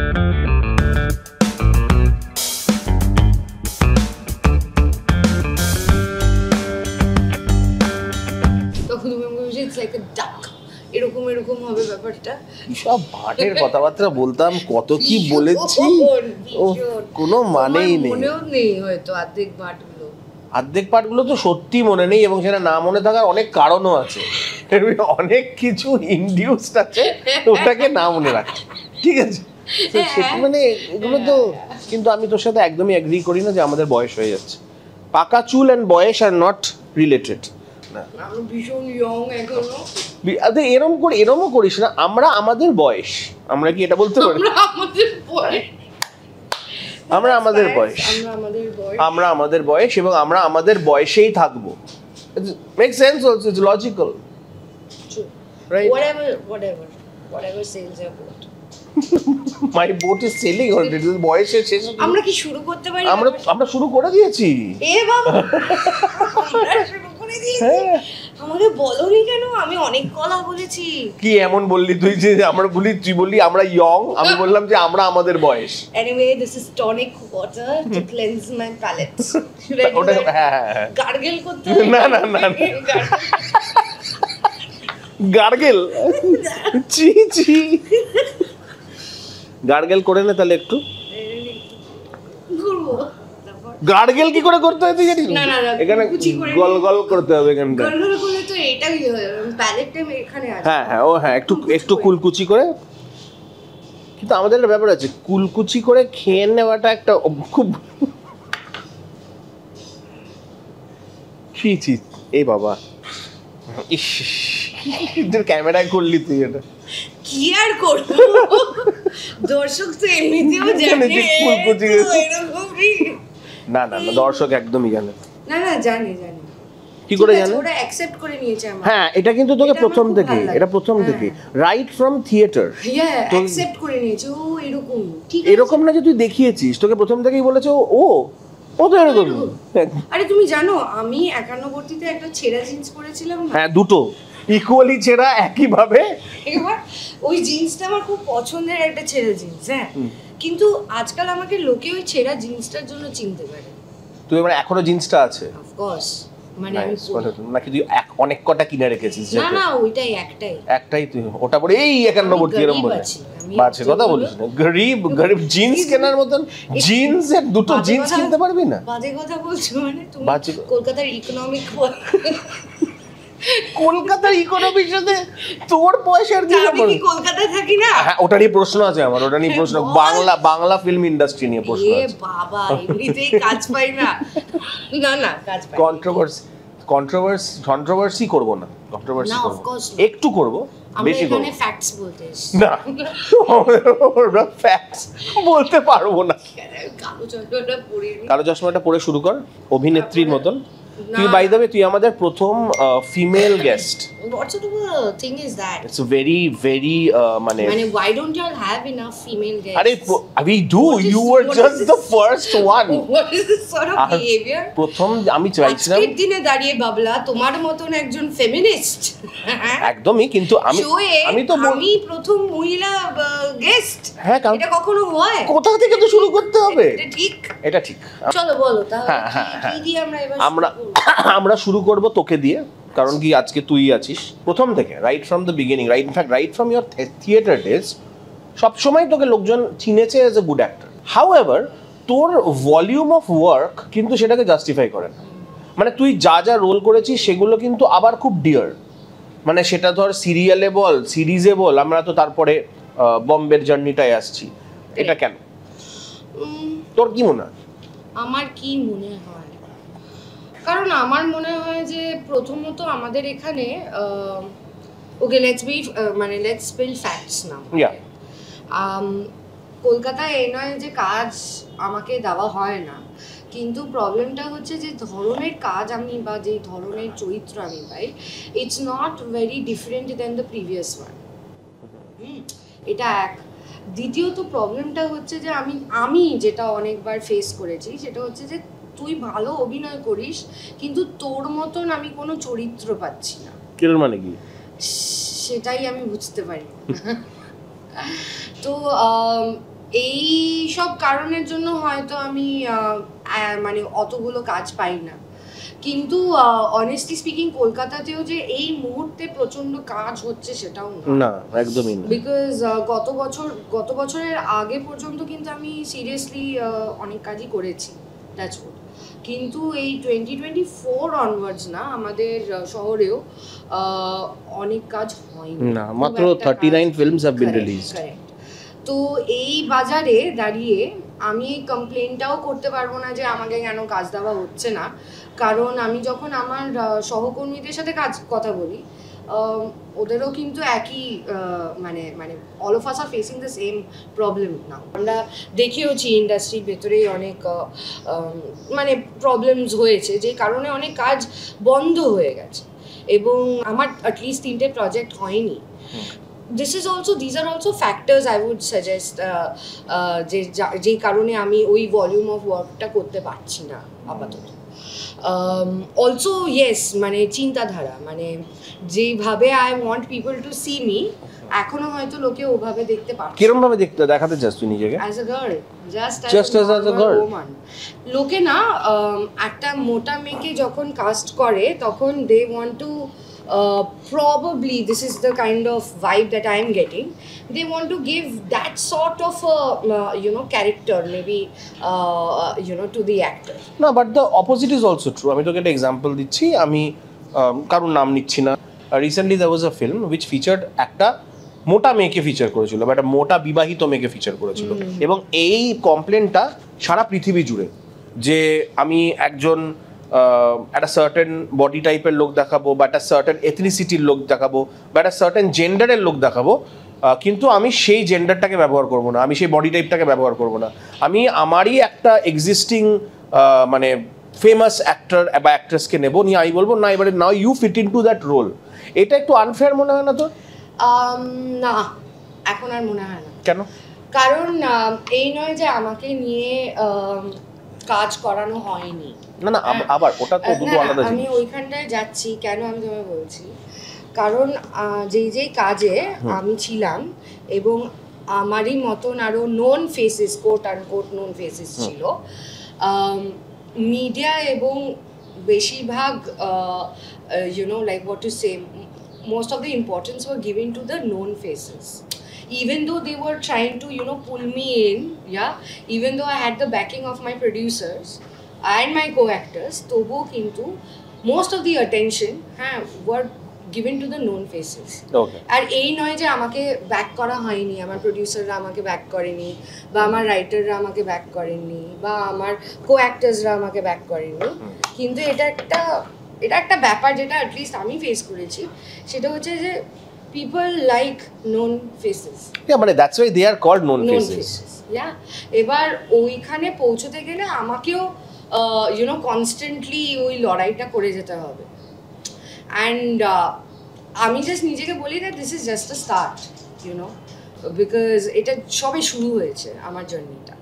তখন তুমি আমাকে বলছো ইটস লাইক আ ডাক, এরকম এরকম হবে ব্যাপারটা। সব ভাটের কথাবার্তা বলতাম, কত কি বলেছি, কোনো মানেই নেই। মনেও নেই হয়তো অর্ধেক পার্টগুলো তো সত্যি মনে নেই, এবং সেটা না মনে থাকার অনেক কারণও আছে, অনেক কিছু ইনডিউসড আছে ওটাকে না মনে রাখতে, ঠিক আছে? মানে এগুলো তো, কিন্তু আমি তোর সাথে একদমই এগ্রি করি না যে আমাদের বয়স হয়ে যাচ্ছে। পাকা চুল এন্ড বয়স আর নট রিলেটেড। ভীষণ ইয়ং এখনো। এরমও করিস না। আমরা আমাদের বয়স, আমরা কি এটা বলতে পারি? আমরা আমাদের বয়স এবং আমরা আমাদের বয়সেই থাকবো। Make sense also, it's logical, right? whatever sails your boat. My boat is sailing already. বয়সের শেষ। আমরা কি শুরু করতে পারি? আমরা শুরু করে দিয়েছি। এ বাবা, আমরা শুরু করে দিয়েছি। আমাকে বলোনি কেন? আমি অনেক কথা বলেছি। কি এমন বললি তুই যে আমরা বলি, তুই বললি আমরা ইয়ং, আমি বললাম যে আমরা আমাদের বয়স। Anyway, this is tonic water to cleanse my palate. ওটা হ্যাঁ গার্গেল করতে না গার্গেল, চি গার্গেল করে নে তাহলে একটু। গার্গেল কি করে করতে হয় তুই জানিস? না এখানে গল গল করতে হবে, এখানটা গল গল করলে তো এটাই প্যালেটটা এখানে আছে। হ্যাঁ ও হ্যাঁ, একটু কুলকুচি করে। কিন্তু আমাদের একটা ব্যাপার আছে, কুলকুচি করে খেয়ে নেওয়াটা একটা খুব ছি এই বাবা, ইস ক্যামেরায় করলি তুই এটা। কি আর করব, দর্শক তো এমনিতেও জানে এরকমই। না দর্শক একদমই জানে না জানে কি করে জানে? ওরা অ্যাকসেপ্ট করে নিয়েছে আমার। হ্যাঁ, এটা কিন্তু তোকে প্রথম থেকে রাইট ফ্রম থিয়েটার অ্যাকসেপ্ট করে নিয়েছে। ও এরকম, ঠিক আছে, এরকম না যে তুই দেখিয়েছিস, তোকে প্রথম থেকেই বলেছে ও তো এরকম। আরে তুমি জানো আমি 91 তে একটা ছেঁড়া জিন্স পরেছিলাম। হ্যাঁ, দুটো ইকুয়ালি ছেঁড়া একই ভাবে। ওই জিন্সটা আমার খুব পছন্দের একটা ছেঁড়া জিন্স। হ্যাঁ, কিন্তু আজকাল আমাকে লোকে ওই ছেঁড়া জিন্সটার জন্য চিনতে পারে। তুই মানে এখনো জিন্সটা আছে? অফকোর্স, মানে নাকি তুই অনেক কটা কিনে রেখেছিস? না ওইটাই একটাই তুই ওটা পরে এই 91 এরকম বলে বাজে কথা বলিস না। গরিব জিন্স কেনার মতন জিন্স, এর দুটো জিন্স কিনতে পারবি না? বাজে কথা বলছো মানে? তুমি কলকাতার ইকোনমিক, কলকাতার ইকোনমির সাথে তোর পয়সার কি ব্যাপার? আমি কলকাতায় থাকি না। হ্যাঁ, ওটা নিয়ে প্রশ্ন আছে আমার, বাংলা ফিল্ম ইন্ডাস্ট্রি নিয়ে প্রশ্ন আছে। বাবা, এমনিতেই কাজ পাই না কাজ পাই। কন্ট্রোভার্সি করব না, একটু করব, বেশি করব না। ফ্যাক্টস বলতে না, আমরা ফ্যাক্টস বলতে পারবো না। কালো চশমাটা পরে শুরু কর অভিনেত্রীর মতন। তুই বাই দ্য ওয়ে, তুই আমাদের প্রথম female guest. What sort of a thing is that? It's a very মানে why don't you all have enough female guests? আরে we do, you were just the first one. What is this sort of behavior? প্রথম আমি চাইছিলাম আজকের দিনে দাঁড়িয়ে বাবলা তোমার মতন একজন ফেমিনিস্ট। একদমই, কিন্তু আমি তো আমি প্রথম মহিলা গেস্ট। হ্যাঁ, এটা কখনো হয়? কোথা থেকে তো শুরু করতে হবে? এটা ঠিক। চলো বলো তাহলে কি দিয়ে আমরা শুরু করব তোকে দিয়ে, কারণ কি আজকে তুই আছিস প্রথম থেকে, right from the beginning, right from your theatre days. সবসময় তোকে লোকজন চিনেছে as a good actor. However তোর ভলিউম অফ ওয়ার্ক কিন্তু সেটাকে জাস্টিফাই করে না। মানে তুই যা রোল করেছিস সেগুলো কিন্তু আবার খুব ডিয়ার, মানে সেটা ধর সিরিয়ালে বল, সিরিজে বল, আমরা তো তারপরে বম্বের জার্নিটায় আসছি। এটা কেন, তোর কি মনে হয়? আমার কি মনে হয়, কারণ আমার মনে হয় যে প্রথমত আমাদের এখানে ওকে লেটস স্পিল ফ্যাক্টস নাও। কলকাতায় এই নয় যে কাজ আমাকে দেওয়া হয় না, কিন্তু প্রবলেমটা হচ্ছে যে ধরনের কাজ আমি বা যে ধরনের চরিত্র আমি পাই, it's not very different than the previous one. এটা এক। দ্বিতীয়ত প্রবলেমটা হচ্ছে যে আমি যেটা অনেকবার ফেস করেছি সেটা হচ্ছে যে তুই ভালো অভিনয় করিস কিন্তু তোর মতন আমি কোনো চরিত্র পাচ্ছি না। মানে কি সেটাই আমি বুঝতে পারি। তো এই সব কারণের জন্য হয়তো আমি মানে অতগুলো কাজ পাই না, কিন্তু অনেস্টলি স্পিকিং কলকাতাতেও যে এই মুহূর্তে প্রচন্ড কাজ হচ্ছে সেটাও না, একদমই না। বিকজ গত বছরের আগে পর্যন্ত কিন্তু আমি সিরিয়াসলি অনেক কাজই করেছি, দ্যাটস গুড। কিন্তু এই 2024 অনওয়ার্ডস না, আমাদের শহরেও অনেক কাজ হয়নি না, মাত্র 39 ফিল্মস হ্যাভ বিন রিলিজড। তো এই বাজারে দাঁড়িয়ে আমি এই কমপ্লেনটাও করতে পারবো না যে আমাকে কেন কাজ দেওয়া হচ্ছে না, কারণ আমি যখন আমার সহকর্মীদের সাথে কথা বলি, ওদেরও কিন্তু একই মানে মানে all of us are facing the same problem না। আমরা দেখেওছি ইন্ডাস্ট্রির ভেতরেই অনেক মানে প্রবলেমস হয়েছে, যে কারণে অনেক কাজ বন্ধ হয়ে গেছে, এবং আমার অ্যাটলিস্ট 3টে প্রজেক্ট হয়নি। these are also factors I would suggest যে কারণে আমি ওই ভলিউম অফ ওয়ার্কটা করতে পারছি না আপাতত। অলসো ইয়েস, মানে চিন্তাধারা, মানে যেভাবে I want people to see me, এখনো হয়তো লোকে ওভাবে দেখতে পারছে। কিরকম ভাবে দেখাতে চাস তুই নিজেকে? As a girl, just as a girl. লোকে না একটা মোটা মেয়েকে যখন কাস্ট করে তখন they want to probably, this is the kind of vibe that I am getting, they want to give that sort of a character maybe to the actor. না, but the opposite is also true. আমি তোকে একটা example দিচ্ছি, আমি কারোর নাম নিচ্ছি না। Recently there was a film which featured একটা মোটা মেয়েকে ফিচার করেছিল, বা একটা মোটা বিবাহিত মেয়েকে ফিচার করেছিল, এবং এই কমপ্লেনটা সারা পৃথিবী জুড়ে, যে আমি একজন একটা সার্টেন বডি টাইপের লোক দেখাবো, বা একটা সার্টেন এথনিসিটির লোক দেখাবো, বা একটা সার্টেন জেন্ডারের লোক দেখাবো, কিন্তু আমি সেই জেন্ডারটাকে ব্যবহার করব না, আমি সেই বডি টাইপটাকে ব্যবহার করব না, আমি আমারই একটা এক্সিস্টিং মানে ফেমাস অ্যাক্টর বা অ্যাক্ট্রেসকে নেবো, নিয়ে আমি বলবো না এবারে now you fit into that role. এটা একটু আনফেয়ার মনে হয় না তোর? না, এখন আর মনে হয় না। কেন? কারণ এই নয় যে আমাকে নিয়ে কাজ করানো হয়নি। না না, আবার ওটা তো দুটো আলাদা জিনিস। আমি ওইখানটায় যাচ্ছি কেন, আমি তোমায় বলছি, কারণ যেই কাজে আমি ছিলাম, এবং আমারই মতন আরো known faces, coat unquote known faces ছিল, মিডিয়া এবং বেশিরভাগ like what to say, most of the importance were given to the known faces. Even though they were trying to pull me in, even though I had the backing of my producers and my co-actors, tobo kintu most of the attention were given to the known faces. Okay. আর এই নয় যে আমাকে back করা হয়নি, আমার প্রডিউসাররা আমাকে back করেনি, বা আমার রাইটাররা আমাকে ব্যাক করেননি, বা আমার কো-অ্যাক্টার্সরা আমাকে ব্যাক করেনি, কিন্তু এটা একটা ব্যাপার যেটা অ্যাটলিস্ট আমি ফেস করেছি, সেটা হচ্ছে যে people like known faces. Yeah, মানে that's why they are called known faces. Yeah, এবার ওইখানে পৌঁছতে গেলে আমাকেও কনস্ট্যান্টলি ওই লড়াইটা করে যেতে হবে, অ্যান্ড আমি জাস্ট নিজেকে বলি that this is just a start, because এটা সবে শুরু হয়েছে আমার জার্নিটা,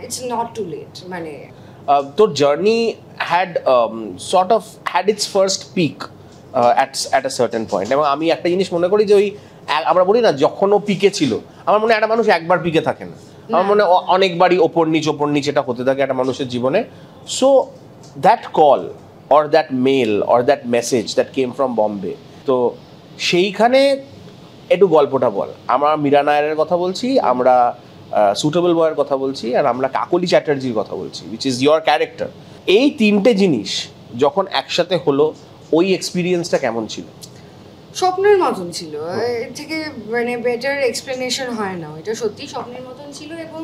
it's not too late. মানে তোর journey had sort of had its first peak at a certain point, এবং আমি একটা জিনিস মনে করি যে ওই আমরা বলি না যখন ও পিকে ছিল, আমার মনে হয় একটা মানুষ একবার পিকে থাকে না, আমার মনে হয় অনেকবারই ওপর নিচ এটা হতে থাকে একটা মানুষের জীবনে। So that call or that mail or that message that came from Bombay, তো সেইখানে একটু গল্পটা বল। আমরা মীরা নায়ারের কথা বলছি, আমরা সুটেবল বয়ের কথা বলছি, আর আমরা কাকলি চ্যাটার্জির কথা বলছি, উইচ ইজ ইয়োর ক্যারেক্টার। এই তিনটে জিনিস যখন একসাথে হলো, ওই এক্সপিরিয়েন্সটা কেমন ছিল? স্বপ্নের মতন ছিল, এর থেকে মানে বেটার এক্সপ্লেনেশন হয় না, এটা সত্যি স্বপ্নের মতন ছিল। এবং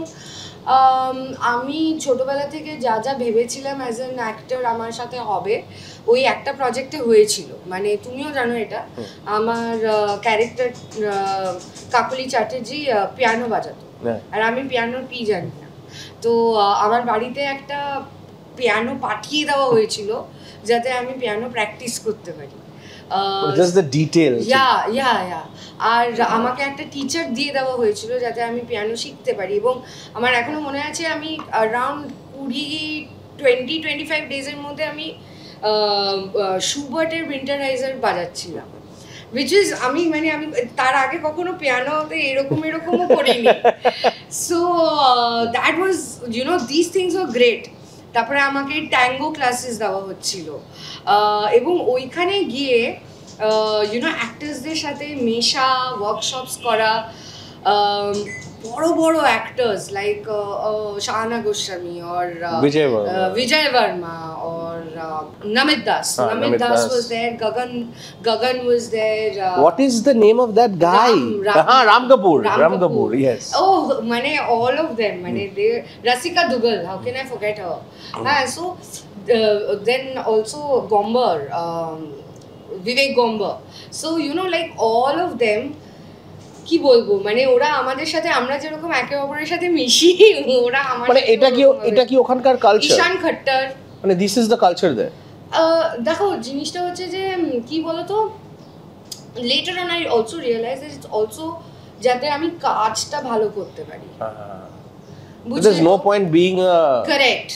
আমি ছোটবেলা থেকে যা যা ভেবেছিলাম অ্যাজ অ্যান অ্যাক্টর আমার সাথে হবে, ওই একটা প্রজেক্টে হয়েছিল। মানে তুমিও জানো এটা, আমার ক্যারেক্টার কাকলি চ্যাটার্জি পিয়ানো বাজাতো, আর আমি পিয়ানোর পি জানি না, তো আমার বাড়িতে একটা পিয়ানো পাঠিয়ে দেওয়া হয়েছিল যাতে আমি পিয়ানো প্র্যাকটিস করতে পারি। just the details. আর আমাকে একটা টিচার দিয়ে দেওয়া হয়েছিল যাতে আমি পিয়ানো শিখতে পারি। এবং আমার এখনো মনে আছে আমি অ্যারাউন্ড 20-25 ডেজের মধ্যে আমি শুবার্টের উইন্টারাইজার বাজাচ্ছিলাম, which is আমি তার আগে কখনো পিয়ানোতে এরকমও করিনি, so that was these things were great. তারপরে আমাকে ট্যাঙ্গো ক্লাসেস দেওয়া হচ্ছিল, এবং ওইখানে গিয়ে অ্যাক্টার্সদের সাথে মেশা, ওয়ার্কশপস করা, বড় বড় actors like Shahana Goswami or Vijay Varma or Namit Das. Namit Das was there, Gagan was there. What is the name of that guy? Ram Kapoor, yes. Oh, all of them, they Rasika Dugal, how can I forget her? So then also Gombar, Vivek Gombar. So like all of them, কি বলবো, ওরা আমাদের সাথে, আমরা যেরকম একে অপরের সাথে মিশি, ওরা আমাদের এটা কি ওখানকার culture? Ishaan Khattar, this is the culture there. দেখো জিনিসটা হচ্ছে যে কি বলতো, later on I also realise that it's also যাতে আমি কাজটা ভালো করতে পারি। There's no point being a correct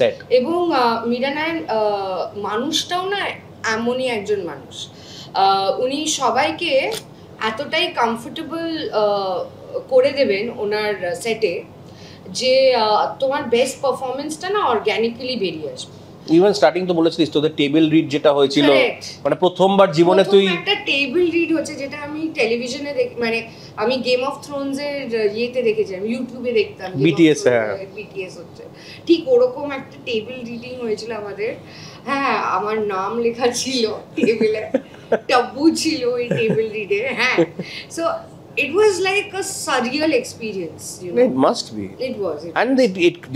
set. এবং মীরানায়ণ মানুষটাও না এমনই একজন মানুষ, উনি সবাইকে এতটাই কমফোর্টেবল করে দেবেন ওনার সেটে যে তোমার বেস্ট পারফরমেন্সটা না অর্গানিক্যালি বেরিয়ে আসবে। ইভেন স্টার্টিং তো বলেছিলিস তোদের টেবিল রিড যেটা হয়েছিল, প্রথমবার জীবনে তুই একটা টেবিল রিড হচ্ছে, যেটা আমি টেলিভিশনে আমি গেম অফ থ্রোনস এর ইয়েতে দেখেছি, আমি ইউটিউবে দেখতাম বিটিএস হচ্ছে, ঠিক ওরকম একটা টেবিল রিডিং হয়েছিল আমাদের। হ্যাঁ, আমার নাম লেখা ছিল টেবিলে, টাব্বু ছিল ওই টেবিল রিডে। হ্যাঁ, so it was like a surreal experience, It must be. It was. And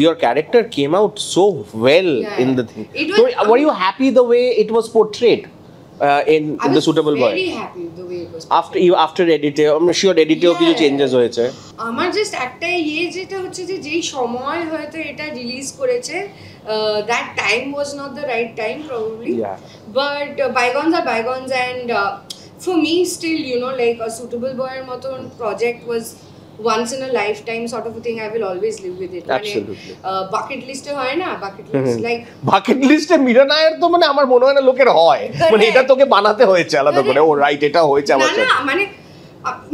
your character came out so well in the thing. So were you happy the way it was portrayed in The Suitable Boy? I was very happy the way it was portrayed. After edit, I'm sure edit-এও কিছু changes হয়েছে। আমার just একটাই যেটা হচ্ছে যে যেই সময় হয়তো এটা রিলিজ করেছে, that time was not the right time probably. Yeah. But bygones are bygones, and for me still, like A Suitable Boy এর মতন project was once in a lifetime sort of a thing. I will always live with it. Absolutely. Bucket list এ হয় না, bucket list like bucket list এ মীরানায়ের তো আমার মনে হয় না লোকের হয়, এটা তোকে বানাতে হয়েছে আলাদা করে, ও রাইট এটা হয়েছে আমার সাথে।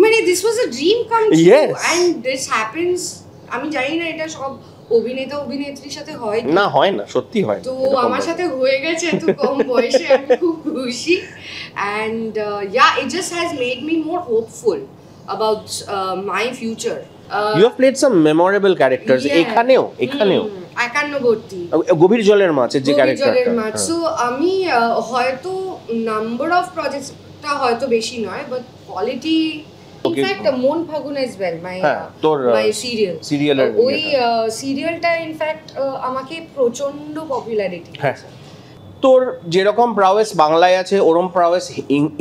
না this was a dream come true. Yes. And this happens, আমি জানি না এটা সব অভিনেতা অভিনেত্রীর সাথে হয় না, হয় না, সত্যি হয়। তো আমার সাথে হয়ে গেছে এত কম বয়সে, আমি খুব খুশি। And it just has made me more hopeful about my future. You have played some memorable characters. এখানেও 51 গভীর জলের মাছের যে ক্যারেক্টারটা। সো আমি হয়তো নাম্বার অফ প্রজেক্টটা হয়তো বেশি নয়, বাট কোয়ালিটি, ইনফ্যাক্ট মন ফাগুন as well, my serial ওই সিরিয়ালটা ইনফ্যাক্ট আমাকে প্রচন্ড পপুলারিটি দিয়েছে। তোর যেরকম প্রাওয়েস বাংলায় আছে, ওরম প্রাওয়েস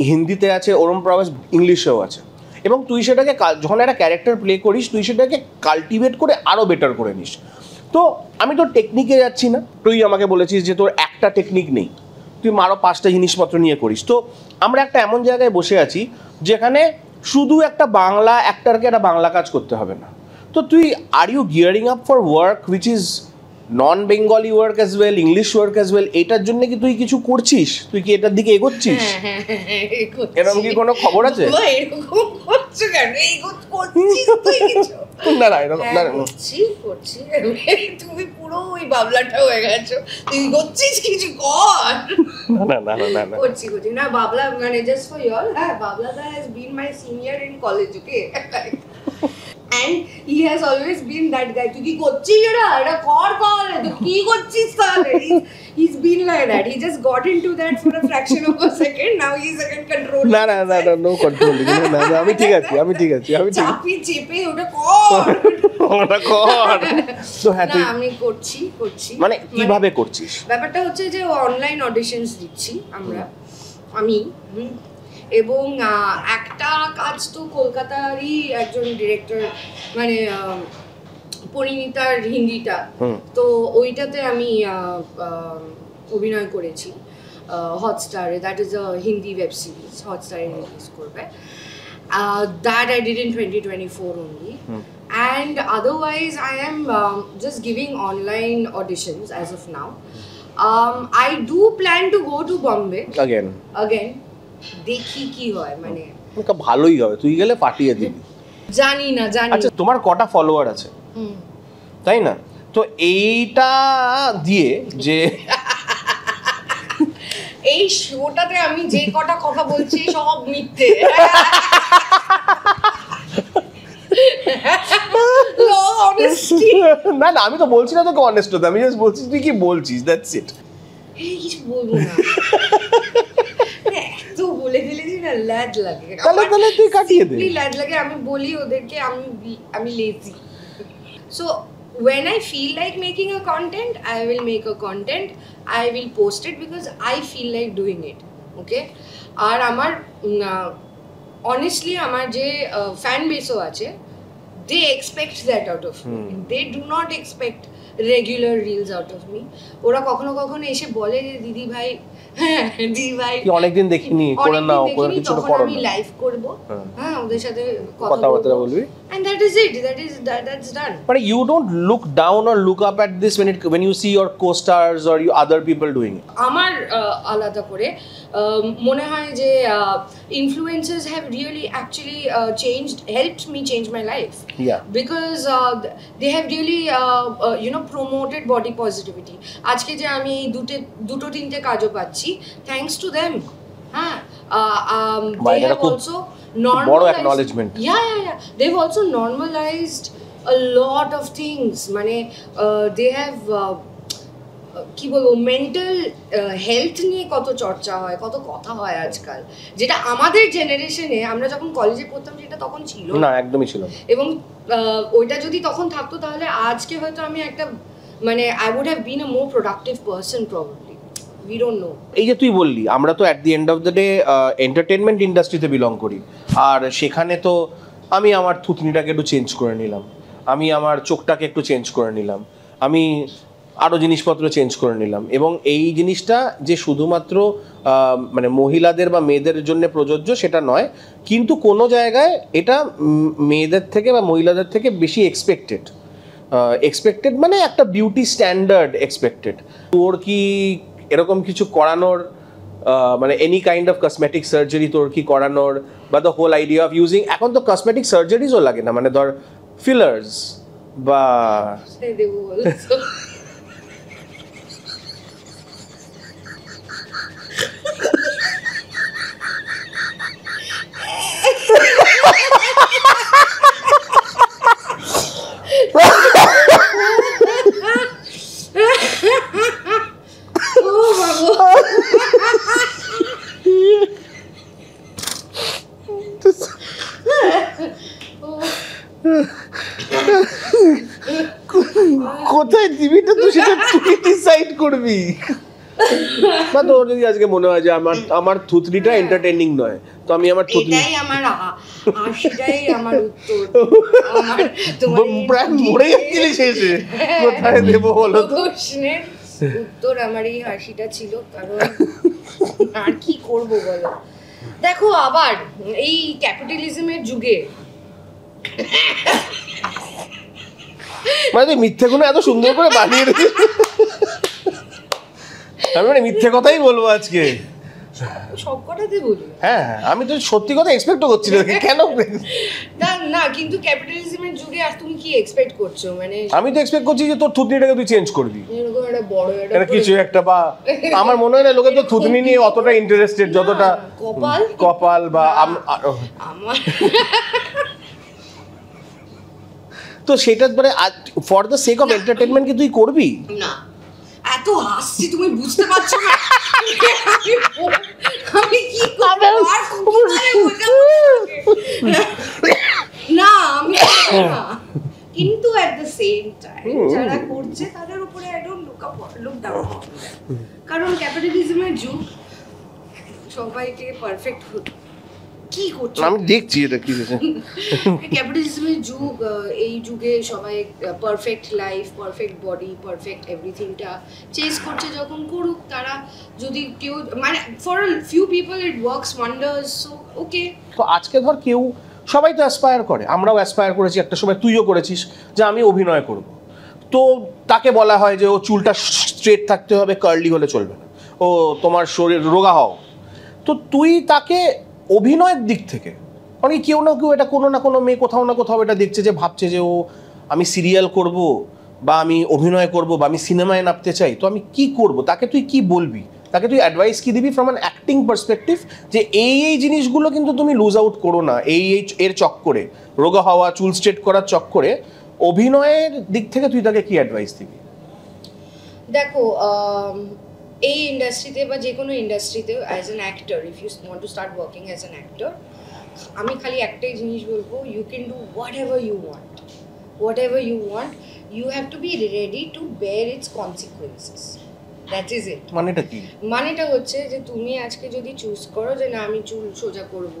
হিন্দিতে আছে, ওরম প্রাওয়েস ইংলিশেও আছে, এবং তুই সেটাকে যখন একটা ক্যারেক্টার প্লে করিস তুই সেটাকে কাল্টিভেট করে আরও বেটার করে নিস। তো আমি তোর টেকনিকে যাচ্ছি না, তুই আমাকে বলেছিস যে তোর একটা টেকনিক নেই, তুই আরও 5টা জিনিসপত্র নিয়ে করিস। তো আমরা একটা এমন জায়গায় বসে আছি যেখানে শুধু একটা বাংলা অ্যাক্টারকে একটা বাংলা কাজ করতে হবে না। তো তুই are you gearing up for work which is non Bengali work as well, English work as well? এটার জন্য কি তুই কিছু করছিস? তুই কি এটার দিকে এগোচ্ছিস? এরকম কি কোনো খবর আছে? করছি তুমি পুরো ওই বাবলাটা হয়ে গেছো, তুই করছিস কিছু কর। না করছি না বাবলা, জাস্ট ফর ইয়র, হ্যাঁ Babla da has been my senior in college, okay, and he has always been that guy. তুই কি করছিস এটা কর, তুই কি করছিস তাহলে? He's been like that. He just got into that for a fraction of a second. Now he's again controlling. না no controlling. না আমি ঠিক আছি চাপি চেপে ওটা কর। তো হ্যাঁ না আমি করছি কিভাবে করছিস? ব্যাপারটা হচ্ছে যে অনলাইন অডিশনস দিচ্ছি আমি এবং একটা কাজ তো কলকাতারই একজন ডিরেক্টর, পরিণীতার হিন্দিটা, তো ওইটাতে আমি অভিনয় করেছি হটস্টারে। That is a Hindi web series, হটস্টারে রিলিজ করবে। That I did in 2024 only. And otherwise I am just giving online auditions as of now. I do plan to go to Bombay again. দেখি কি হয়, মানে ভালোই হবে, তুই গেলে পাঠিয়ে দিবি। জানি না। আচ্ছা, তোমার কটা ফলোয়ার আছে, তাই না? তো এইটা দিয়ে যে এই শোটাতে আমি যে কটা কথা বলছি সব মিথ্যে। না না, আমি তো বলছি না তোকে অনেস্ট হতে, আমি জাস্ট বলছি তুই কি বলছিস, দ্যাটস ইট। এই কিছু বলবো না, এত বলে ফেলেছি না, ল্যাড লাগে। তাহলে তুই কাটিয়ে দে। ল্যাড লাগে, আমি বলি ওদেরকে আমি lazy. So when I feel like making a content, I will make a content, I will post it because I feel like doing it, okay? আর আমার honestly আমার যে fan base ও আছে, they expect that out of me. They do not expect regular reels out of me. ওরা কখনো কখনো এসে বলে যে দিদি ভাই কি অনেকদিন দেখিনি, করে নাও, করে কিছু করো, আমি লাইভ করব, হ্যাঁ ওদের সাথে কথা বলবি, and that is it, that's done. But you don't look down or look up at this when you see your co-stars or you other people doing it. আমার আলাদা করে মনে হয় যে influencers have really actually helped me change my life. Yeah. Because they have really promoted body positivity. আজকে যে আমি এই দুটো তিনটে কাজও পাচ্ছি thanks to them. হ্যাঁ, they have also normalized, বড় acknowledgement. Yeah. They've also normalized a lot of things. মানে they have কি বলবো, মেন্টাল হেলথ নিয়ে কত চর্চা হয়, কত কথা হয় আজকাল, যেটা আমাদের জেনারেশনে আমরা যখন কলেজে পড়তাম সেটা তখন ছিল না, একদমই ছিল। এবং ওইটা যদি তখন থাকতো তাহলে আজকে হয়তো আমি একটা মানে I would have been a more productive person probably. We don't know. এই যে তুই বললি, আমরা তো at the end of the day entertainment ইন্ডাস্ট্রিতে বিলং করি, আর সেখানে তো আমি আমার থুতনিটাকে একটু চেঞ্জ করে নিলাম, আমি আমার চোখটাকে একটু চেঞ্জ করে নিলাম, আমি আরও জিনিসপত্র চেঞ্জ করে নিলাম, এবং এই জিনিসটা যে শুধুমাত্র মানে মহিলাদের বা মেয়েদের জন্য প্রযোজ্য সেটা নয়, কিন্তু কোনো জায়গায় এটা মেয়েদের থেকে বা মহিলাদের থেকে বেশি এক্সপেক্টেড মানে একটা বিউটি স্ট্যান্ডার্ড এক্সপেক্টেড। তোর কি এরকম কিছু করানোর মানে any kind of cosmetic surgery তোর কি করানোর, বা the whole idea of using, এখন তো কসমেটিক সার্জারিজও লাগে না, মানে ধর ফিলার্স বা কোথায় দিবি তো তুই সেটা তুই ডিসাইড করবি। বা তোর যদি আজকে মনে হয় যে আমার থুতনিটা এন্টারটেইনিং নয়, তো আমি আমার থুতনি, এটাই আমার হাসিটাই আমার উত্তর, আমার তোমার প্রায় মরে যাচ্ছিলি শেষে, কোথায় দেবো বলো তো? প্রশ্নের উত্তর আমার এই হাসিটা ছিল, কারণ আর কি করব বলো। দেখো আবার এই ক্যাপিটালিজমের যুগে মানে তুই মিথ্যেগুলো এত সুন্দর করে বানিয়ে রেখেছিস, আমি মানে মিথ্যে কথাই বলবো আজকে, সব কথাতে বলি। হ্যাঁ, আমি তো সত্যি কথা এক্সপেক্টও করছি না, কেন না, কিন্তু ক্যাপিটালিজমের যুগে আর তুমি কি এক্সপেক্ট করছো? মানে আমি তো এক্সপেক্ট করছি যে তোর থুতনিটাকে তুই চেঞ্জ করবি, এরকম একটা বড় এটা কিছু একটা, বা আমার মনে হয় না লোকে তো থুতনি নিয়ে অতটা ইন্টারেস্টেড যতটা কপাল বা আমার। তো সেটা মানে for the sake of entertainment কি তুই করবি? না, এত হাসছি তুমি বুঝতে পারছো না আমি কি করব, আর কিভাবে বোঝাবো না, আমি না, কিন্তু এট দ্য সেম টাইম যারা করছে তাদের উপরে আই ডোন্ট লুক ডাউন, কারণ ক্যাপিটালিজমের যুগ, সবাইকে পারফেক্ট কি করছে, আমি দেখছি এটা কি হচ্ছে, ক্যাপিটালিজমের যুগ, এই যুগে সবাই perfect life, perfect body, perfect এভরিথিংটা চেজ করছে, যখন করুক তারা, যদি কেউ মানে for few people it works wonders, so okay. তো আজকে ধর কেউ, সবাই তো অ্যাসপায়ার করে, আমরাও অ্যাসপায়ার করেছি একটা সময়, তুইও করেছিস যে আমি অভিনয় করব, তো তাকে বলা হয় যে ও চুলটা স্ট্রেট থাকতে হবে, কার্লি হলে চলবে না, ও তোমার শরীর রোগা হও, তো তুই তাকে অভিনয়ের দিক থেকে, কারণ কেউ না কেউ এটা কোনো না কোনো মেয়ে কোথাও না কোথাও এটা দেখছে যে ভাবছে যে ও আমি সিরিয়াল করব বা আমি অভিনয় করব বা আমি সিনেমায় নামতে চাই, তো আমি কি করব, তাকে তুই কি বলবি, তাকে তুই অ্যাডভাইস কি দিবি ফ্রম অ্যান অ্যাক্টিং পার্সপেক্টিভ, যে এই জিনিসগুলো কিন্তু তুমি লুজ আউট করো না এর চক্করে, রোগা হওয়া, চুল স্ট্রেট করার চক্করে, অভিনয়ের দিক থেকে তুই তাকে কি অ্যাডভাইস দিবি? দেখো, এই ইন্ডাস্ট্রিতে বা যে কোনো ইন্ডাস্ট্রিতে as an actor, if you want to start working as an actor, আমি খালি একটাই জিনিস বলবো, you can do whatever you want, you have to be ready to bear its consequences, that is it. মানেটা কি? মানেটা হচ্ছে যে তুমি আজকে যদি চুজ করো যে না আমি চুল সোজা করব,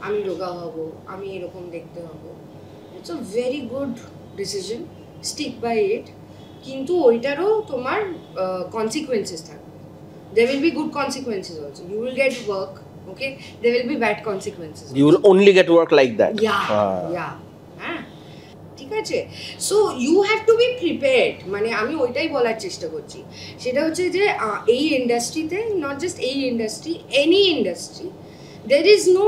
আমি রোগা হব, আমি এরকম দেখতে হব, it's a very good decision, stick by it, কিন্তু ওইটারও তোমার কনসিকুয়েন্সেস থাকবে। There will be good consequences also. You will get work, okay? There will be bad consequences. You will only get work like that. Yeah. হ্যাঁ, ঠিক আছে। So you have to be prepared, মানে আমি ওইটাই বলার চেষ্টা করছি। সেটা হচ্ছে যে এই ইন্ডাস্ট্রিতে, নট জাস্ট এই industry, any industry, there is no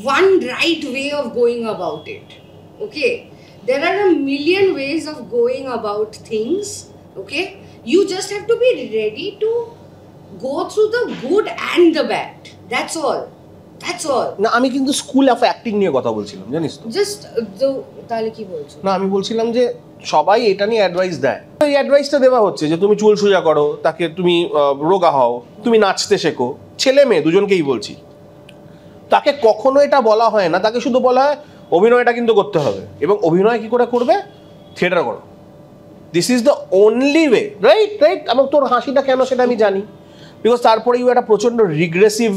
one right way of going about it, okay? There are a million ways of going about things, okay? You just have to be ready to go through the good and the bad. That's all. না, আমি কিন্তু school of acting নিয়ে কথা বলছিলাম, জানিস তো। Just তাহলে কি বলছো? না, আমি বলছিলাম যে সবাই এটা নিয়ে অ্যাডভাইস দেয়, এই অ্যাডভাইসটা দেওয়া হচ্ছে যে তুমি চুল সোজা করো, তাকে তুমি রোগা হও, তুমি নাচতে শেখো, ছেলে মেয়ে দুজনকেই বলছি। তাকে কখনো এটা বলা হয় না, তাকে শুধু বলা হয় অভিনয়টা কিন্তু করতে হবে, এবং অভিনয় কি করে করবে, থিয়েটার করো, this is the only way, right? এবং তোর হাসিটা কেন সেটা আমি জানি, বিকজ তারপরেই একটা প্রচণ্ড রিগ্রেসিভ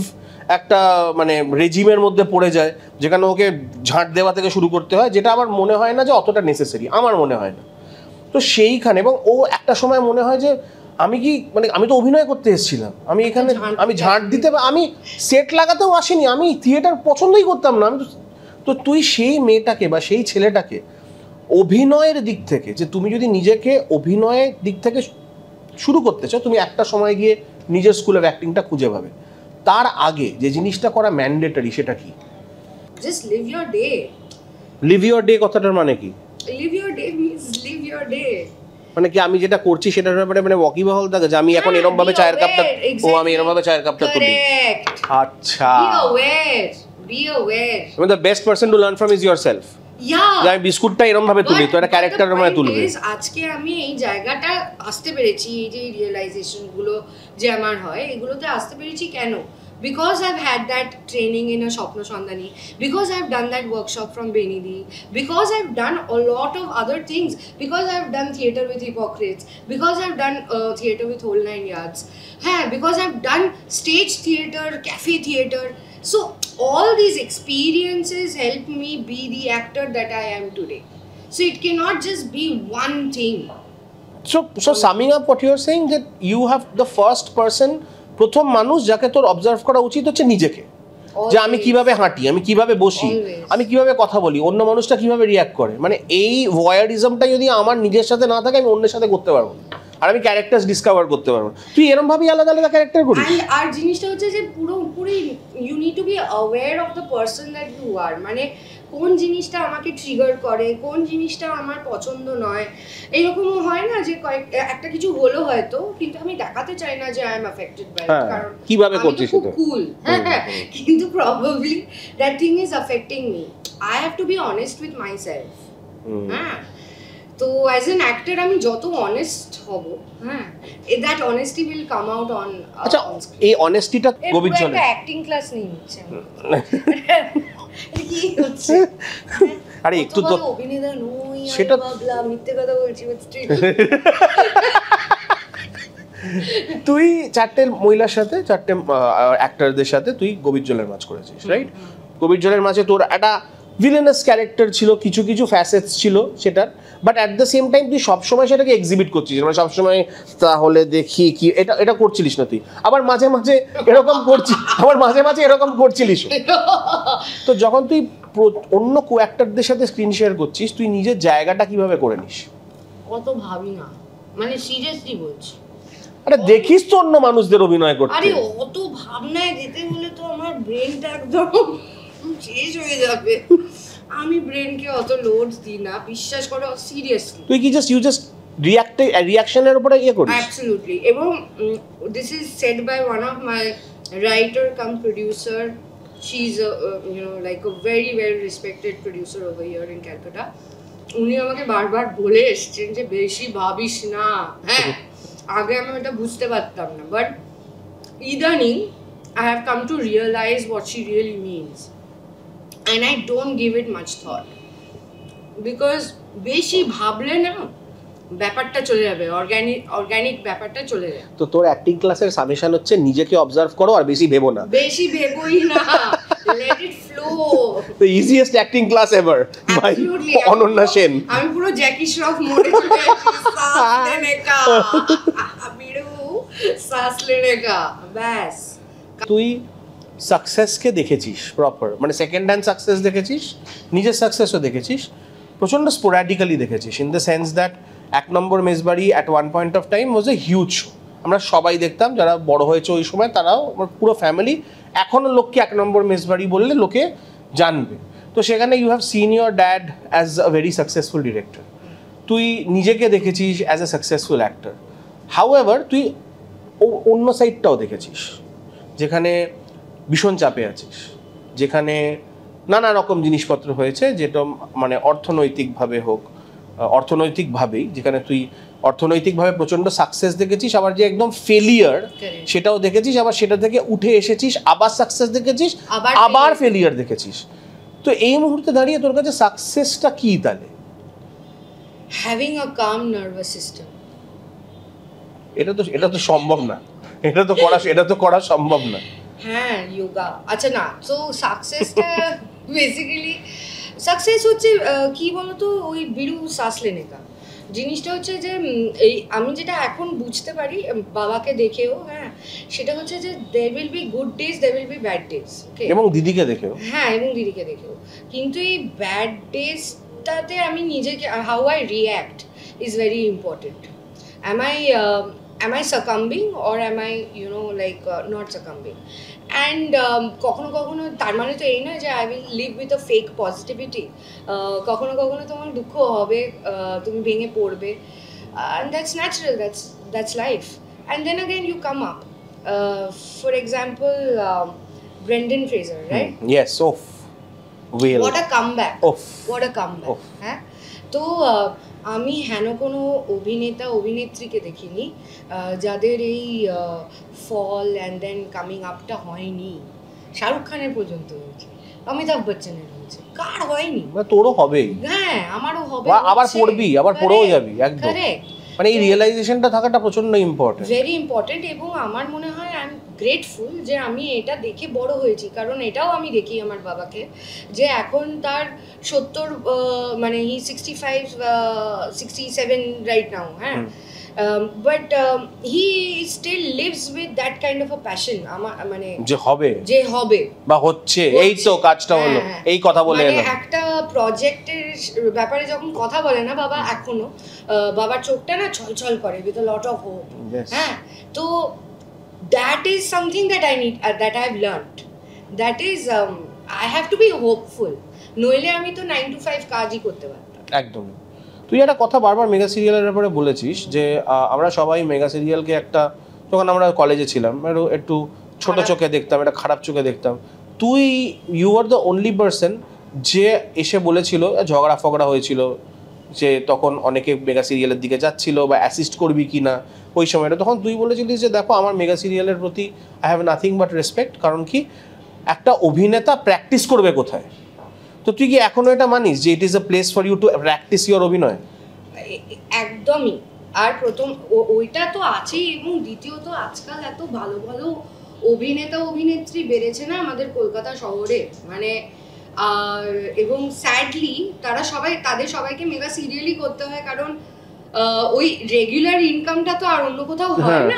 একটা মানে রেজিমের মধ্যে পড়ে যায়, যেখানে ওকে ঝাঁট দেওয়া থেকে শুরু করতে হয়, যেটা আমার মনে হয় না যে অতটা নেসেসারি, আমার মনে হয় না। তো সেইখানে, এবং ও একটা সময় মনে হয় যে আমি কি মানে আমি তো অভিনয় করতে এসেছিলাম, আমি এখানে আমি ঝাঁট দিতে, আমি সেট লাগাতেও আসিনি, আমি থিয়েটার পছন্দই করতাম না। আমি তো তুই সেই মেয়েটাকে বা সেই ছেলেটাকে অভিনয়ের দিক থেকে, যে তুমি যদি নিজেকে অভিনয়ের দিক থেকে শুরু করতে চাও, তুমি একটা সময় গিয়ে নিজের স্কুলের অ্যাক্টিংটা খুঁজে পাবে। তার আগে যে জিনিসটা করা ম্যান্ডেটরি, সেটা কি? Just live your day. Live your day কথাটার মানে কি? Live your day means live your day. মানে কি আমি যেটা করছি সেটার ব্যাপারে মানে ওয়াকিবহাল থাকে যে আমি এখন এরকম ভাবে চায়ের কাপটা, ও আমি এরকম ভাবে চায়ের কাপটা তুলি। আচ্ছা, be aware. I mean the best person to learn from is yourself. Yeah. আমি বিস্কুটটা এরকম ভাবে তুলি, তো একটা ক্যারেক্টারের মধ্যে তুলবে। আজকে আমি এই জায়গাটা আসতে পেরেছি, এই যে রিয়েলাইজেশন গুলো যে আমার হয়, এগুলোতে আসতে পেরেছি কেন? Because I've had that training in a Shopno Shandani, because I've done that workshop from Benidi, because I've done a lot of other things, because I've done theatre with Hippocrates, because I've done theatre with Whole Nine Yards, because I've done stage theatre, cafe theatre. So all these experiences help me be the actor that I am today. So it cannot just be one thing. So summing up what you're saying, that you have the first person, প্রথম মানুষ যাকে তোর observe করা উচিত হচ্ছে নিজেকে, যে আমি কিভাবে হাঁটি, আমি কিভাবে বসি, আমি কিভাবে কথা বলি, অন্য মানুষটা কিভাবে রিয়াক্ট করে। মানে এই ভয়েরিজমটা যদি আমার নিজের সাথে না থাকে, আমি অন্যের সাথে করতে পারবো না, আর আমি ক্যারেক্টার ডিসকভার করতে পারবো। তুই এরকম ভাবেই আলাদা আলাদা ক্যারেক্টার করিস। আর জিনিসটা হচ্ছে যে পুরোপুরি you need to be aware of the person that you are, মানে কোন জিনিসটা আমাকে ট্রিগার করে, কোন জিনিসটা আমার পছন্দ নয়। এইরকমও হয় না যে একটা কিছু হলো হয়তো, কিন্তু আমি দেখাতে চাই না যে I am affected by it, কারণ কিভাবে করছিস খুব কুল, কিন্তু probably that thing is affecting me. I have to be honest with myself. তো অ্যাজ অ্যান অ্যাক্টর আমি যত অনেস্ট হব, that honesty will come out on. আচ্ছা, এই অনেস্টিটা গোবিন্দ জলে অ্যাক্টিং ক্লাস নিয়ে নিচ্ছে কি হচ্ছে? আরে একটু তো অভিনেতা নই, সেটা ভাবলাম মিথ্যে কথা বলছি। তুই চারটে মহিলার সাথে, চারটে অ্যাক্টরদের সাথে তুই গোবিন্দ জলের মাঝ করেছিস, রাইট? গোবিন্দ জলের মাঝে তোর একটা ভিলেনাস ক্যারেক্টার ছিল, কিছু কিছু ফ্যাসেটস ছিল সেটার, but at the same time তুই সবসময় সেটাকে এক্সিবিট করছিস, মানে সবসময় তাহলে দেখি কি এটা করছিলিস না তুই, আবার মাঝে মাঝে এরকম করছিস, আবার মাঝে মাঝে এরকম করছিলিস। তো যখন তুই অন্য কো অ্যাক্টরদের সাথে স্ক্রিন শেয়ার করছিস, তুই নিজের জায়গাটা কিভাবে করে নিস? কত ভাবি না, মানে সিরিয়াসলি বলছি। আরে দেখিস তো অন্য মানুষদের অভিনয় করতে। আরে অত ভাবনায় যেতে হলে তো আমার ব্রেনটা একদম শেষ হয়ে যাবে। আমি ব্রেনকে অত লোড দিই না, বিশ্বাস করো, সিরিয়াসলি। তুই কি জাস্ট রিঅ্যাকশনের উপরে ইয়ে করিস? অ্যাবসলিউটলি। এবং this is said by one of my writer come producer. She is like a very very respected producer over here in Calcutta. উনি আমাকে বারবার বলে এসছেন যে বেশি ভাবিস না। হ্যাঁ, আগে আমি ওটা বুঝতে পারতাম না, বাট ইদানিং I have come to realize what she really means, and I don't give it much thought, because বেশি ভাবলে না ব্যাপারটা চলে যাবে, অর্গানিক ব্যাপারটা চলে যাবে। তো তোর অ্যাক্টিং ক্লাসের সাজেশন হচ্ছে নিজেকে অবজার্ভ করো আর বেশি ভেবো না। বেশি ভেবোই না, let it flow. The easiest acting class ever by Ananya Sen. আমি পুরো জ্যাকি শ্রফ মোডে চলে যাচ্ছি, সাস লেনে কা বিড়ু, সাস লেনে কা, ব্যাস। তুই সাকসেসকে দেখেছিস প্রপার, মানে সেকেন্ড হ্যান্ড সাকসেস দেখেছিস, নিজের সাকসেসও দেখেছিস, প্রচণ্ড স্পোরাডিক্যালি দেখেছিস, in the sense that 1 number মেজবাড়ি at one point of time was a huge show. আমরা সবাই দেখতাম, যারা বড় হয়েছে ওই সময় তারাও, আমার পুরো ফ্যামিলি, এখনও লোককে 1 নম্বর মেজবাড়ি বললে লোকে জানবে। তো সেখানে you have seen your dad as a very successful director, তুই নিজেকে দেখেছিস as a successful actor. However তুই অন্য সাইডটাও দেখেছিস, যেখানে ভীষণ চাপে আছিস, যেখানে নানা রকম জিনিসপত্র হয়েছে, যেটা মানে অর্থনৈতিকভাবেই, যেখানে তুই অর্থনৈতিকভাবে প্রচণ্ড সাকসেস দেখেছিস, আবার যে একদম ফেলিয়ার সেটাও দেখেছিস, আবার সেটা থেকে উঠে এসেছিস, আবার সাকসেস দেখেছিস, আবার ফেলিয়ার দেখেছিস। তো এই মুহূর্তে দাঁড়িয়ে তোর কাছে সাকসেসটা কি তাহলে? Having a calm nervous system. এটা তো সম্ভব না, এটা তো করা সম্ভব না। হ্যাঁ, যোগা। আচ্ছা না, তো সাকসেসটা বেসিক্যালি সাকসেস হচ্ছে কি বলতো, ওই বিড়ু শ্বাস লেনে কা জিনিসটা হচ্ছে যে এই আমি যেটা এখন বুঝতে পারি বাবাকে দেখেও, হ্যাঁ, সেটা হচ্ছে যে there will be good days, there will be bad days, okay, এবং দিদিকে দেখেও। হ্যাঁ, এবং দিদিকে দেখেও। কিন্তু এই ব্যাড ডেজটাতে আমি নিজেকে, how I react is very important. am I succumbing or am I not succumbing? And কখনো কখনো তার মানে তো এই নয় যে I will live with a fake positivity. কখনো কখনো তোমার দুঃখ হবে, তুমি ভেঙে পড়বে, and that's natural, that's life. And then again you come up. For example, Brendan Fraser, right? Yes, well. What a comeback. What a comeback. হ্যাঁ, তো আমি হেন কোনো অভিনেত্রীকে দেখিনি যাদের এই ফল অ্যান্ড দেন কামিং আপটা হয়নি। শাহরুখ খানের পর্যন্ত হয়েছে, অমিতাভ বচ্চনের হয়েছে, কার হয়নি? তোরও হবেই। হ্যাঁ, আমারও হবে, আবার পড়বি, আবার পড়েও যাবি, একদম কারেক্ট। মানে এই রিয়েলাইজেশনটা থাকাটা প্রচন্ড ইম্পর্টেন্ট, ভেরি ইম্পর্টেন্ট। এবং আমার মনে হয় আই এম গ্রেটফুল যে আমি এটা দেখে বড় হয়েছি, কারণ এটাও আমি দেখি আমার বাবাকে, যে এখন তার 70, মানে হি 65, 67 রাইট নাও, হ্যাঁ, but he still lives with that kind of a passion. আমার মানে যে হবে বা হচ্ছে, এই তো কাজটা হলো, এই কথা বলে এলো, একটা প্রজেক্টের ব্যাপারে যখন কথা বলে না বাবা, এখনো বাবার চোখটা না ছলছল করে with a lot of hope. হ্যাঁ, তো that is something that I need, that I have learned. That is I have to be hopeful. নইলে আমি তো 9 to 5 কাজই করতে পারতাম। একদম। তুই একটা কথা বারবার মেগা সিরিয়ালের ব্যাপারে বলেছিস, যে আমরা সবাই মেগা সিরিয়ালকে একটা, যখন আমরা কলেজে ছিলাম একটু ছোট চোখে দেখতাম, একটা খারাপ চোখে দেখতাম। তুই you are the only person যে এসে বলেছিল, ঝগড়া ফগড়া হয়েছিল, যে তখন অনেকে মেগা সিরিয়ালের দিকে যাচ্ছিল বা অ্যাসিস্ট করবি কি না ওই সময়টা, তখন তুই বলেছিলিস যে দেখো আমার মেগা সিরিয়ালের প্রতি I have nothing but respect. কারণ কি, একটা অভিনেতা প্র্যাকটিস করবে কোথায়? তো তুই কি এখনো এটা মানিস যে it is a place for you to practise your অভিনয়? একদমই। আর প্রথম ওইটা তো আছেই, এবং দ্বিতীয়ত আজকাল এত ভালো ভালো অভিনেত্রী বেড়েছে না আমাদের কলকাতা শহরে, মানে এবং স্যাডলি তাদের সবাইকে মেগা সিরিয়ালই করতে হয়, কারণ ওই রেগুলার ইনকামটা তো আর অন্য কোথাও হয় না,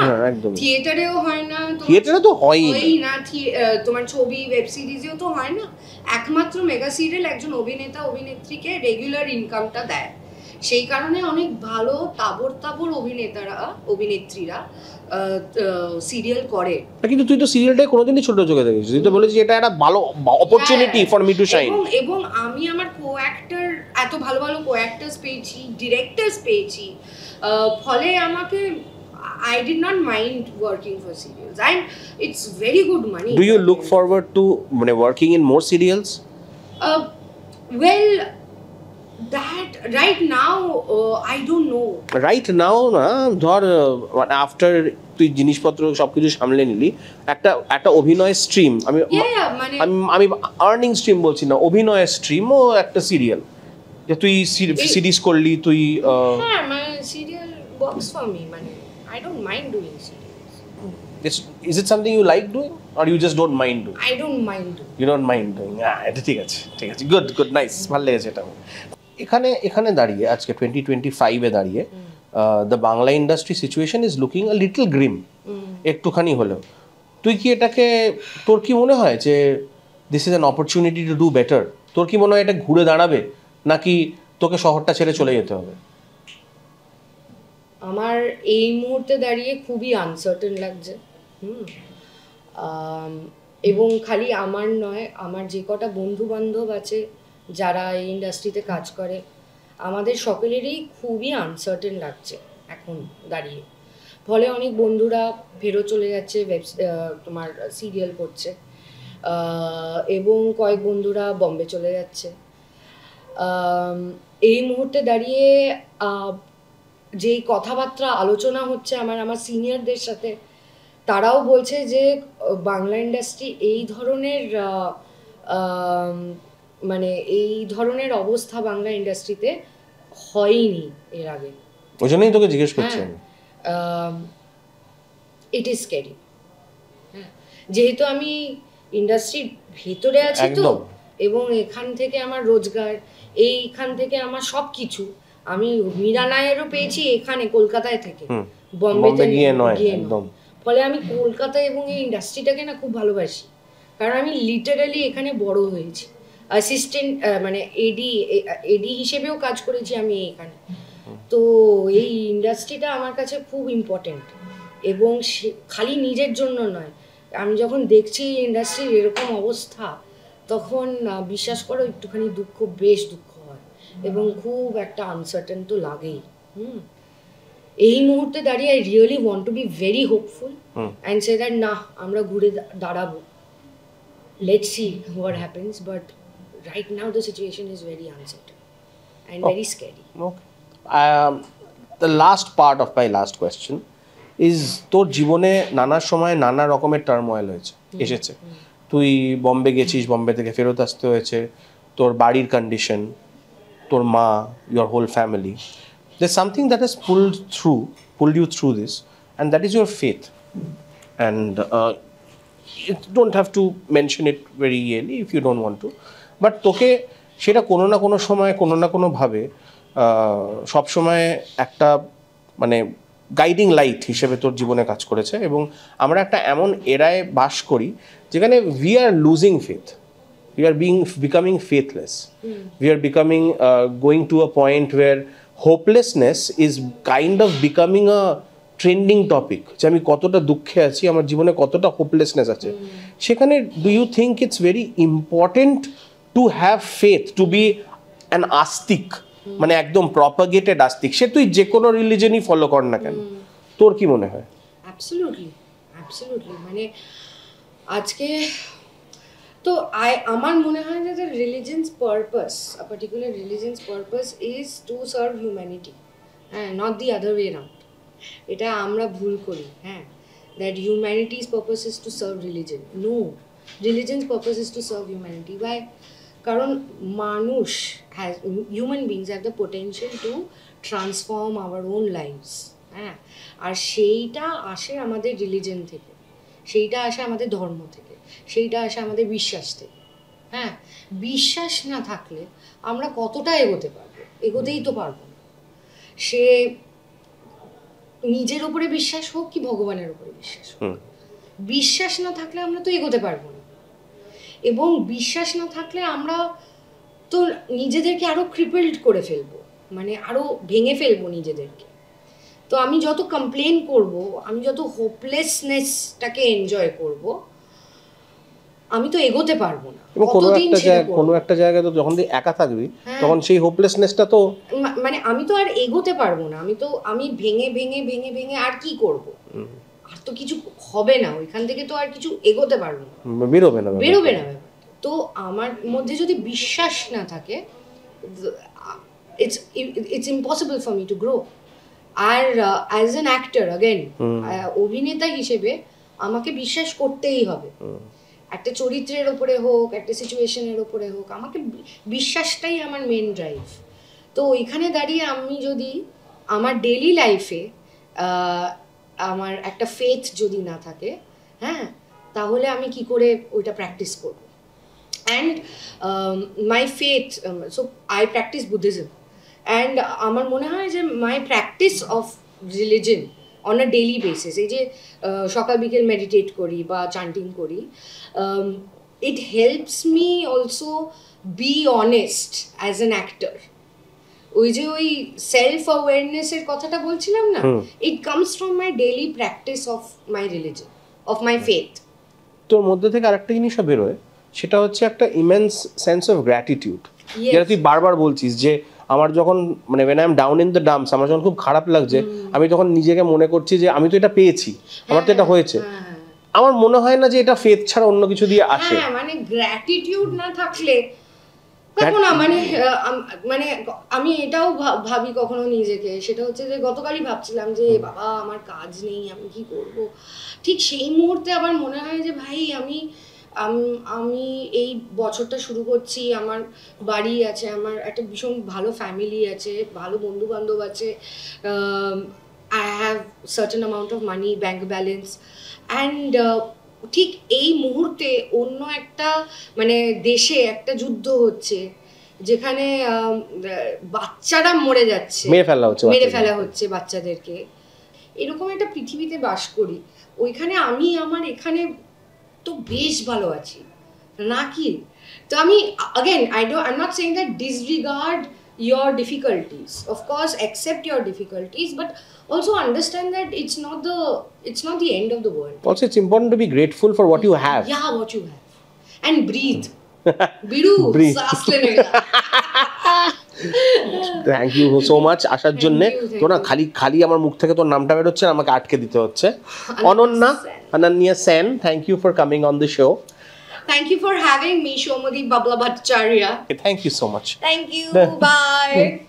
থিয়েটারেও হয় না, থিয়েটারে তো হয়ই না, তোমার ছবি ওয়েব সিরিজেও তো হয় না। একমাত্র মেগা সিরিয়াল একজন অভিনেত্রীকে রেগুলার ইনকামটা দেয়, সেই কারণে অনেক ভালো তাবড় অভিনেত্রীরা সিরিয়াল করে। কিন্তু তুই তো সিরিয়ালটাই কোনোদিনই ছোট চোখে দেখিস, তুই তো বলেছিস এটা একটা ভালো opportunity for me to shine. এবং আমি আমার কো-অ্যাক্টর, এত ভালো ভালো কো-অ্যাক্টরস পেয়েছি, ডিরেক্টরস পেয়েছি, ফলে আমাকে I did not mind working for serials, and it's very good money. Do you look forward to working in more serials? Well, that right now I don't know. Right now না, ধর after তুই জিনিসপত্র সবকিছু সামলে নিলি, একটা অভিনয় stream, আমি আর্নিং স্ট্রিম বলছি না, অভিনয় স্ট্রিমও একটা সিরিয়াল, যে তুই সিরিজ করলি তুই। হ্যাঁ, মানে সিরিয়াল works for me, মানে I don't mind doing serials. Is it something you like doing or you just don't mind doing? I don't mind doing. You don't mind doing? এটা ঠিক আছে, গুড, নাইস, ভালো লেগেছে এটা। এখানে দাঁড়িয়ে আজকে 2025-এ দাঁড়িয়ে the Bangla industry situation is looking a little Grimm, একটুখানি হলেও। তুই কি এটাকে, তোর কি মনে হয় যে this is an opportunity to do better? তোর কি মনে হয় এটা ঘুরে দাঁড়াবে, নাকি তোকে শহরটা ছেড়ে চলে যেতে হবে? আমার এই মুহূর্তে দাঁড়িয়ে খুবই আনসার্টেন লাগছে, এবং খালি আমার নয়, আমার যে কটা বন্ধু বান্ধব আছে যারা এই ইন্ডাস্ট্রিতে কাজ করে, আমাদের সকলেরই খুবই আনসার্টেন লাগছে এখন দাঁড়িয়ে। ফলে অনেক বন্ধুরা ফেরত চলে যাচ্ছে, তোমার সিরিয়াল করছে, এবং কয়েক বন্ধুরা বম্বে চলে যাচ্ছে। এই মুহূর্তে দাঁড়িয়ে যেই কথাবার্তা আলোচনা হচ্ছে আমার সিনিয়রদের সাথে, তারাও বলছে যে বাংলা ইন্ডাস্ট্রি এই ধরনের অবস্থা বাংলা ইন্ডাস্ট্রিতে হয়নি এর আগে। ওই জন্যই তোকে জিজ্ঞেস করছি। It is scary. যেহেতু আমি ইন্ডাস্ট্রির ভেতরে আছি তো, এবং এখান থেকে আমার রোজগার, এইখান থেকে আমার সব কিছু, আমি মীরা নায়ারও পেয়েছি এখানে কলকাতায় থেকে, বম্বেতে গিয়ে নয়। ফলে আমি কলকাতা এবং এই ইন্ডাস্ট্রিটাকে না খুব ভালোবাসি, কারণ আমি লিটারালি এখানে বড় হয়েছি। অ্যাসিস্ট্যান্ট মানে এডি হিসেবেও কাজ করেছি আমি এখানে। তো এই ইন্ডাস্ট্রিটা আমার কাছে খুব ইম্পর্টেন্ট, এবং খালি নিজের জন্য নয়, আমি যখন দেখছি ইন্ডাস্ট্রির এরকম অবস্থা, তখন বিশ্বাস করো একটুখানি বেশ দুঃখ হয়, এবং খুব একটা আনসার্টেন তো লাগেই। এই মুহূর্তে দাঁড়িয়ে I really want to be very hopeful and say that না, আমরা ঘুরে দাঁড়াবো, let's see what happens, but right now the situation is very uncertain and very scary. The last part of my last question is, তোর জীবনে নানা সময় নানা রকমের টার্মোয়েল এসেছে, তুই বম্বে গেছিস, বম্বে থেকে ফেরত আসতে হয়েছে, তোর বাড়ির কন্ডিশন, তোর মা, your whole family. There's something that has pulled you through this, and that is your faith. And you don't have to mention it very clearly if you don't want to, but তোকে সেটা কোনো না কোনো সময়, কোনো না কোনোভাবে সব সময় একটা মানে গাইডিং লাইট হিসেবে তোর জীবনে কাজ করেছে। এবং আমরা একটা এমন এরায় বাস করি যেখানে we are losing faith. We are becoming faithless. We are going to a point where hopelessness is kind of becoming a trending topic. যে আমি কতটা দুঃখে আছি, আমার জীবনে কতটা হোপলেসনেস আছে, সেখানে do you think it's very important to have faith, to be an আস্তিক, মানে একদম প্রপাগেটেড আস্তিক, সে তুই যে কোনো রিলিজনই ফলো কর না কেন, তোর কি মনে হয়? অ্যাবসলিউটলি, মানে আজকে তো আমার মনে হয় যে the religion's purpose, a particular religion's purpose is to serve humanity, not the other way around. এটা আমরা ভুল করি, that humanity's purpose is to serve religion. No, religion's purpose is to serve humanity. Why? কারণ human beings have the potential to transform our own lives. আর সেইটা আসে আমাদের religion থেকে, সেইটা আসে আমাদের ধর্ম থেকে, সেইটা আসে আমাদের বিশ্বাস থেকে। বিশ্বাস না থাকলে আমরা কতটা এগোতে পারবো? এগোতেই তো পারবো না। সে নিজের উপরে বিশ্বাস হোক কি ভগবানের উপরে বিশ্বাস হোক, বিশ্বাস না থাকলে আমরা তো এগোতে পারবো না। এবং বিশ্বাস না থাকলে আমরা তো নিজেদেরকে আরো ক্রিপেলড করে ফেলবো, মানে আরো ভেঙে ফেলবো নিজেদেরকে। তো আমি যত কমপ্লেন করব, আমি যত হোপলেসনেসটাকে এনজয় করব, আমি তো এগোতে পারবো না। এবং কোনো একটা জায়গায় তো যখন তুই একা থাকবি তখন সেই হোপলেসনেসটা তো মানে আমি তো আর এগোতে পারবো না। আমি ভেঙে ভেঙে ভেঙে ভেঙে আর কি করব? আর তো কিছু হবে না, ওইখান থেকে তো আর কিছু এগোতে পারবো না, বেরোবে না ব্যাপারটা। তো আমার মধ্যে যদি বিশ্বাস না থাকে, it's impossible for me to grow. আর অ্যাজ অ্যান অ্যাক্টর অ্যাগেন, অভিনেতা হিসেবে আমাকে বিশ্বাস করতেই হবে। একটা চরিত্রের ওপরে হোক, একটা সিচুয়েশনের ওপরে হোক, আমাকে বিশ্বাসটাই আমার মেন ড্রাইভ। তো ওইখানে দাঁড়িয়ে আমি যদি আমার ডেইলি লাইফে আমার একটা ফেথ যদি না থাকে, হ্যাঁ, তাহলে আমি কি করে ওইটা প্র্যাকটিস করব? And my faith, so I practise Buddhism, and আমার মনে হয় যে my practice of religion on a daily basis, এই যে সকাল বিকেল মেডিটেট করি বা চান্টিং করি, it helps me also be honest as an actor. ওই যে ওই সেলফ অ্যাওয়ারনেসের কথাটা বলছিলাম না, it comes from my daily practice of my religion, of my faith. তোর মধ্যে থেকে আরেকটা জিনিসও বেরোয়, সেটা হচ্ছে একটা ইমেন্স সেন্স অফ গ্র্যাটিটিউড, যেটা তুই বারবার বলছিস যে আমার যখন মানে when I am down in the dumps, আমার যখন খুব খারাপ লাগছে, আমি তখন নিজেকে মনে করছি যে আমি তো এটা পেয়েছি, আমার তো এটা হয়েছে। আমার মনে হয় না যে এটা ফেথ ছাড়া অন্য কিছু দিয়ে আসে। হ্যাঁ, মানে গ্র্যাটিটিউড না থাকলে দেখো না, মানে আমি এটাও ভাবি কখনো নিজেকে, সেটা হচ্ছে যে গতকালই ভাবছিলাম যে বাবা আমার কাজ নেই, আমি কি করব। ঠিক সেই মুহূর্তে আবার মনে হয় যে ভাই আমি এই বছরটা শুরু করছি, আমার বাড়ি আছে, আমার একটা ভীষণ ভালো ফ্যামিলি আছে, ভালো বন্ধু বান্ধব আছে, I have certain amount of money, bank balance, and ঠিক এই মুহূর্তে অন্য একটা মানে দেশে একটা যুদ্ধ হচ্ছে, যেখানে বাচ্চারা মরে যাচ্ছে, মেরে ফেলা হচ্ছে বাচ্চাদেরকে। এরকম একটা পৃথিবীতে বাস করি, ওইখানে আমি আমার এখানে তো বেশ ভালো আছি নাকি? তো আমি I'm not saying that disregard your difficulties. Of course, accept your difficulties, but also understand that it's not the end of the world. Also, it's important to be grateful for what you have. Yeah, what you have. And breathe. Biru, saas lene ka. Thank you so much আসার জন্য। তো না খালি আমার মুখ থেকে তোর নামটা বের হচ্ছে, আমাকে আটকে দিতে হচ্ছে। Ananya Sen, thank you for coming on the show. Thank you for having me, Shomadip Babla Bhattacharya. Thank you so much. Thank you. Bye.